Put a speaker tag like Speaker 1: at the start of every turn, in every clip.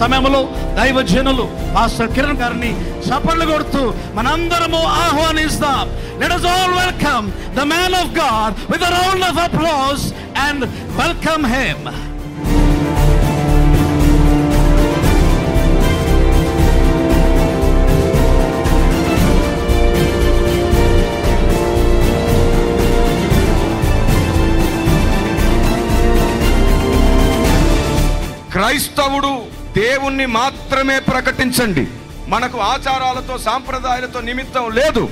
Speaker 1: సమయంలో దైవజనులు పాస్టర్ కిరణ్ గారిని చప్పట్లు కొడుతూ మనందరము ఆహ్వానిస్తాం. Let us all welcome the man of God with a round of applause and welcome him.
Speaker 2: క్రైస్తవుడు దేవుణ్ణి మాత్రమే ప్రకటించండి. మనకు ఆచారాలతో సాంప్రదాయాలతో నిమిత్తం లేదు.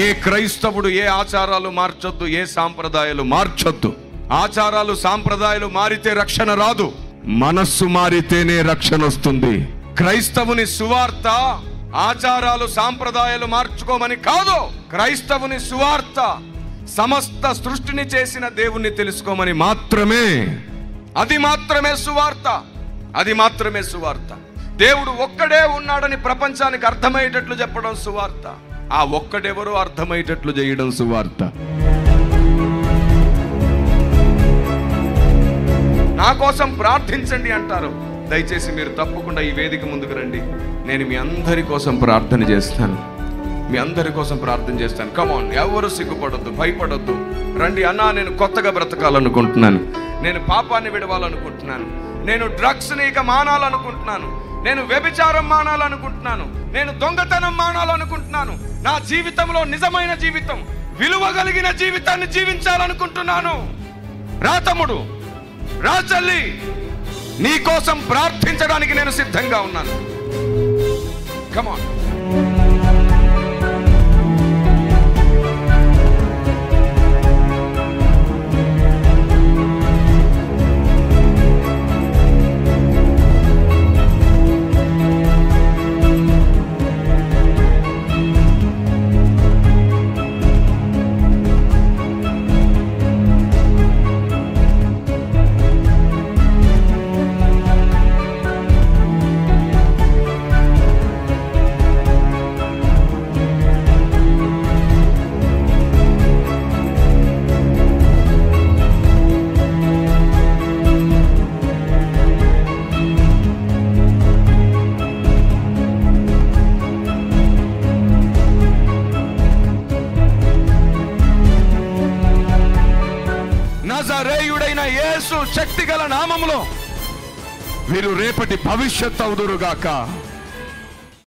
Speaker 2: ఏ క్రైస్తవుడు ఏ ఆచారాలు మార్చొద్దు, ఏ సాంప్రదాయాలు మార్చొద్దు. ఆచారాలు సాంప్రదాయాలు మారితే రక్షణ రాదు, మనస్సు మారితేనే రక్షణ వస్తుంది. క్రైస్తవుని సువార్త ఆచారాలు సాంప్రదాయాలు మార్చుకోమని కాదు. క్రైస్తవుని సువార్త సమస్త సృష్టిని చేసిన దేవుణ్ణి తెలుసుకోమని మాత్రమే. అది మాత్రమే సువార్త, అది మాత్రమే సువార్త. దేవుడు ఒక్కడే ఉన్నాడని ప్రపంచానికి అర్థమయ్యేటట్లు చెప్పడం సువార్త. ఆ ఒక్కడెవరో అర్థమయ్యేటట్లు చేయడం సువార్త. నా కోసం ప్రార్థించండి అంటారు. దయచేసి మీరు తప్పకుండా ఈ వేదిక ముందుకు రండి. నేను మీ అందరి కోసం ప్రార్థన చేస్తాను, మీ అందరి కోసం ప్రార్థన చేస్తాను. కమాన్, ఎవరు సిగ్గుపడొద్దు, భయపడొద్దు. రండి. అన్నా, నేను కొత్తగా బ్రతకాలనుకుంటున్నాను, నేను పాపాన్ని విడవాలనుకుంటున్నాను, నేను డ్రగ్స్ని ఇక మానాలనుకుంటున్నాను, నేను వ్యభిచారం మానాలనుకుంటున్నాను, నేను దొంగతనం మానాలనుకుంటున్నాను, నా జీవితంలో నిజమైన జీవితం, విలువ కలిగిన జీవితాన్ని జీవించాలనుకుంటున్నాను. రా తమ్ముడు, రా చెల్లి, నీ కోసం ప్రార్థించడానికి నేను సిద్ధంగా ఉన్నాను. కమాన్. నజరేయుడైన యేసు శక్తిగల నామములో వీరు రేపటి భవిష్యత్తు అవుదురుగాక.